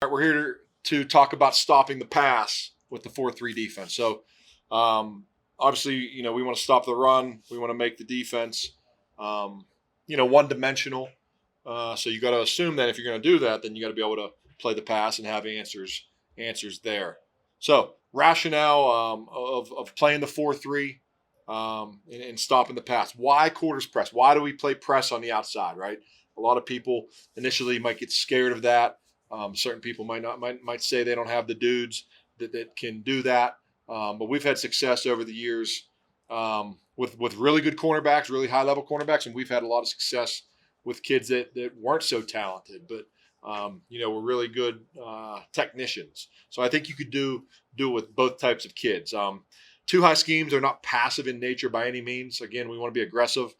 All right, we're here to talk about stopping the pass with the 4-3 defense. So, obviously, we want to stop the run. We want to make the defense, one dimensional. So you got to assume that if you're going to do that, then you got to be able to play the pass and have answers there. So rationale of playing the 4-3 and stopping the pass. Why quarters press? Why do we play press on the outside? Right. A lot of people initially might get scared of that. Certain people might say they don't have the dudes that can do that. But we've had success over the years with really good cornerbacks, really high level cornerbacks, and we've had a lot of success with kids that weren't so talented, but were really good technicians. So I think you could do it with both types of kids. Two high schemes are not passive in nature by any means. Again, we want to be aggressive.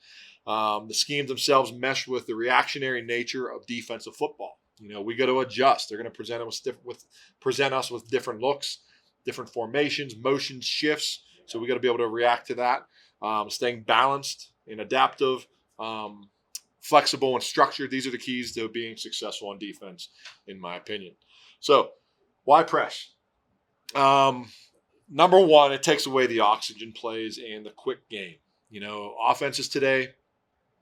The schemes themselves mesh with the reactionary nature of defensive football. We got to adjust. They're going to present us with different looks, different formations, motions, shifts. So we got to be able to react to that. Staying balanced and adaptive, flexible and structured. These are the keys to being successful on defense, in my opinion. So why press? Number one, it takes away the oxygen plays and the quick game. Offenses today,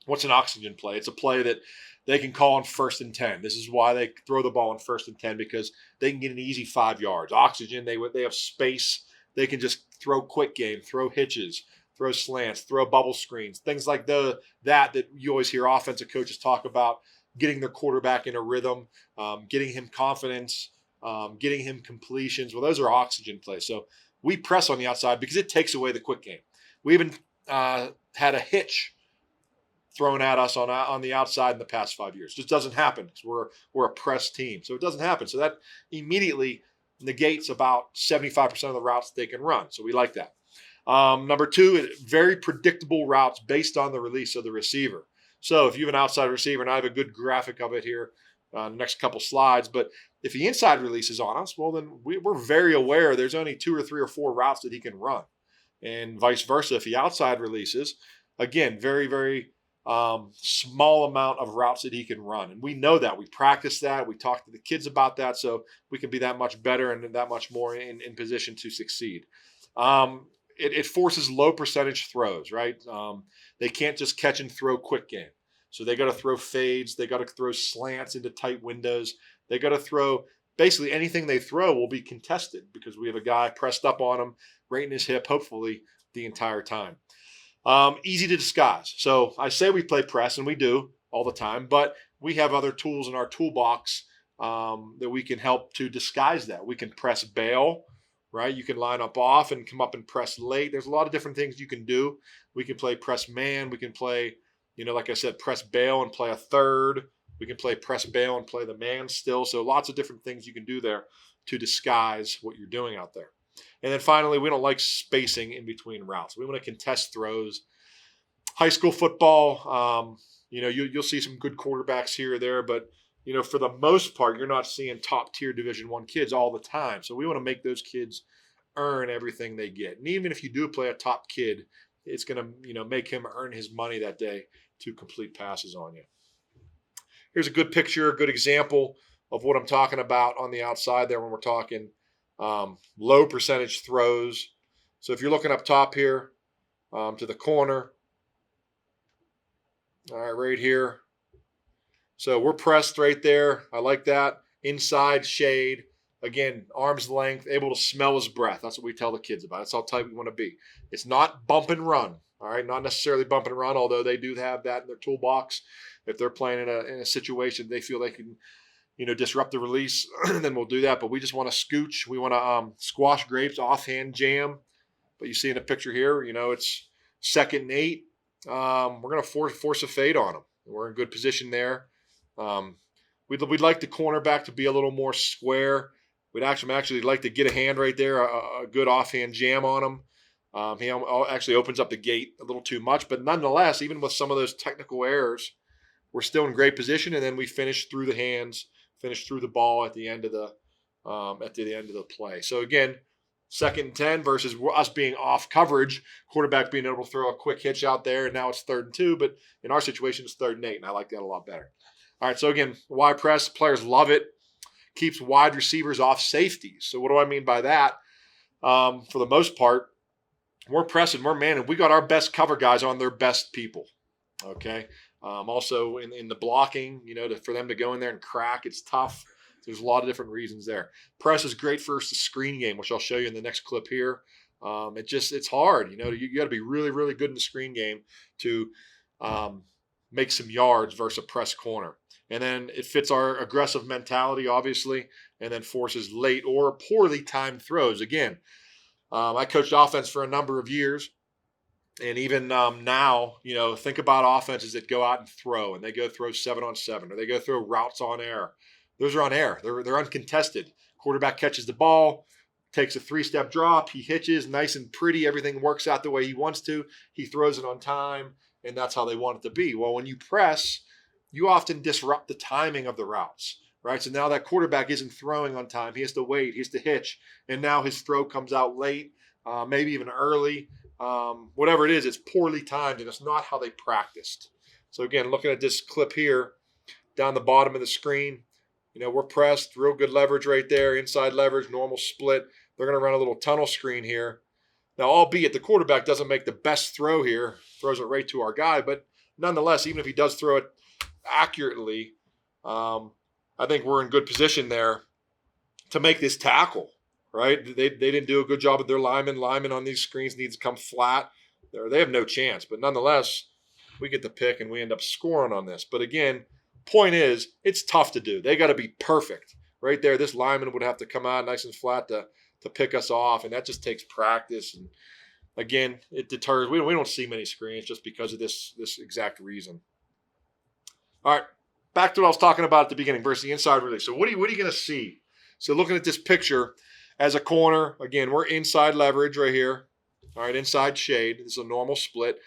what's an oxygen play? It's a play that they can call on 1st and 10. This is why they throw the ball on 1st and 10, because they can get an easy 5 yards. Oxygen, they have space. They can just throw quick game, throw hitches, throw slants, throw bubble screens, things like that you always hear offensive coaches talk about, getting their quarterback in a rhythm, getting him confidence, getting him completions. Well, those are oxygen plays. So we press on the outside because it takes away the quick game. We even had a hitch thrown at us on the outside in the past 5 years. Just doesn't happen because we're a press team. So it doesn't happen. So that immediately negates about 75% of the routes they can run. So we like that. Number two, very predictable routes based on the release of the receiver. So if you have an outside receiver, and I have a good graphic of it here the next couple slides, but if the inside releases on us, well, then we're very aware there's only 2 or 3 or 4 routes that he can run. And vice versa, if he outside releases, again, very, very small amount of routes that he can run. And we know that. We practice that. We talk to the kids about that so we can be that much better and that much more in position to succeed. It forces low percentage throws, right? They can't just catch and throw quick game. So they got to throw fades. They got to throw slants into tight windows. They got to throw basically anything they throw will be contested because we have a guy pressed up on him, right in his hip, hopefully the entire time. Easy to disguise. So I say we play press, and we do all the time, but we have other tools in our toolbox that we can help to disguise that. We can press bail, right? You can line up off and come up and press late. There's a lot of different things you can do. We can play press man. We can play, like I said, press bail and play a third. We can play press bail and play the man still. So lots of different things you can do there to disguise what you're doing out there. And then finally, we don't like spacing in between routes. We want to contest throws. High school football, you'll see some good quarterbacks here or there, but for the most part, you're not seeing top tier Division I kids all the time. So we want to make those kids earn everything they get. And even if you do play a top kid, it's going to make him earn his money that day to complete passes on you. Here's a good picture, a good example of what I'm talking about on the outside there when we're talking low percentage throws. So if you're looking up top here to the corner, all right, right here. So we're pressed right there. I like that. Inside shade. Again, arm's length, able to smell his breath. That's what we tell the kids about. That's how tight we want to be. It's not bump and run. All right, not necessarily bump and run, although they do have that in their toolbox. If they're playing in a situation they feel they can disrupt the release, then we'll do that. But we just want to scooch. We want to squash grapes, offhand jam. But you see in the picture here, it's 2nd and 8. We're going to force a fade on them. We're in good position there. We'd like the cornerback to be a little more square. We'd actually like to get a hand right there, a good offhand jam on him. He actually opens up the gate a little too much. But nonetheless, even with some of those technical errors, we're still in great position. And then we finish through the hands, finish through the ball at the end of the play. So again, 2nd and 10 versus us being off coverage, quarterback being able to throw a quick hitch out there, and now it's 3rd and 2. But in our situation, it's 3rd and 8, and I like that a lot better. All right, so again, why press? Players love it. keeps wide receivers off safeties. So what do I mean by that? For the most part, we're pressing, we're manning. We got our best cover guys on their best people. Okay. Also in the blocking, for them to go in there and crack, it's tough. There's a lot of different reasons there. Press is great for the screen game, which I'll show you in the next clip here. It's hard. You got to be really, really good in the screen game to make some yards versus a press corner. And then it fits our aggressive mentality, obviously, and then forces late or poorly timed throws. Again, I coached offense for a number of years. And even now, think about offenses that go out and throw, and they go throw 7-on-7, or they go throw routes on air. Those are on air. They're uncontested. Quarterback catches the ball, takes a 3-step drop. He hitches, nice and pretty. Everything works out the way he wants to. He throws it on time, and that's how they want it to be. Well, when you press, you often disrupt the timing of the routes, right? So now that quarterback isn't throwing on time. He has to wait. He has to hitch, and now his throw comes out late, maybe even early. Whatever it is, it's poorly timed, and it's not how they practiced. So again, looking at this clip here, down the bottom of the screen, we're pressed, real good leverage right there, inside leverage, normal split. They're going to run a little tunnel screen here. Now, albeit the quarterback doesn't make the best throw here, throws it right to our guy, but nonetheless, even if he does throw it accurately, I think we're in good position there to make this tackle. Right? They didn't do a good job with their linemen. Linemen on these screens need to come flat. They have no chance. But nonetheless, we get the pick and we end up scoring on this. But again, point is, it's tough to do. They got to be perfect. Right there, this lineman would have to come out nice and flat to pick us off, and that just takes practice. And again, it deters. We don't see many screens just because of this exact reason. All right, back to what I was talking about at the beginning versus the inside release. So what are you going to see? So looking at this picture, as a corner, again, we're inside leverage right here. All right, inside shade. This is a normal split.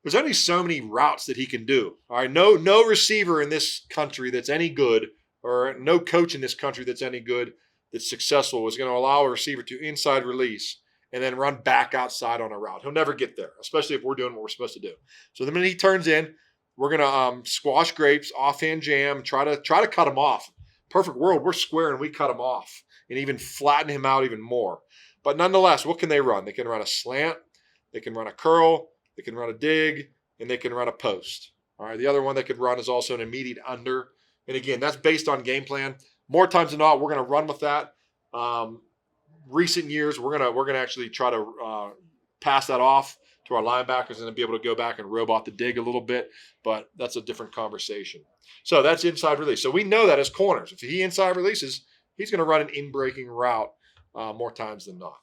There's only so many routes that he can do. All right, no receiver in this country that's any good, or no coach in this country that's any good, that's successful, is going to allow a receiver to inside release and then run back outside on a route. He'll never get there, especially if we're doing what we're supposed to do. So the minute he turns in, we're going to squash grapes, offhand jam, try to cut him off. Perfect world, we're square and we cut him off and even flatten him out even more. But nonetheless, what can they run? They can run a slant, they can run a curl, they can run a dig, and they can run a post. All right, the other one they could run is also an immediate under. And again, that's based on game plan. More times than not, we're going to run with that. Recent years, we're gonna actually try to pass that off to our linebackers and then be able to go back and robot the dig a little bit. But that's a different conversation. So that's inside release. So we know that as corners, if he inside releases, he's going to run an in-breaking route more times than not.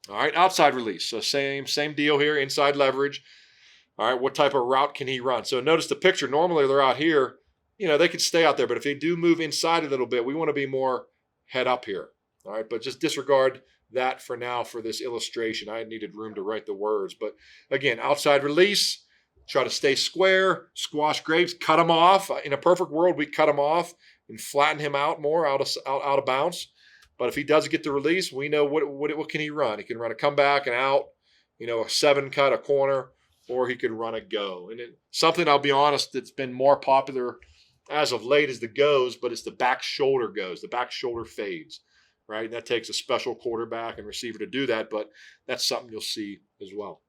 All right, outside release. So same deal here, inside leverage. All right, what type of route can he run? So notice the picture. Normally they're out here. They could stay out there. But if they do move inside a little bit, we want to be more head up here. All right, but just disregard that for now for this illustration. I needed room to write the words. But again, outside release, try to stay square, squash grapes, cut him off. In a perfect world, we cut him off and flatten him out more out of bounds. But if he does get the release, we know what can he run. He can run a comeback, an out, a 7 cut, a corner, or he can run a go. And something, I'll be honest, that's been more popular as of late is the goes, but it's the back shoulder goes, the back shoulder fades, right? And that takes a special quarterback and receiver to do that, but that's something you'll see as well.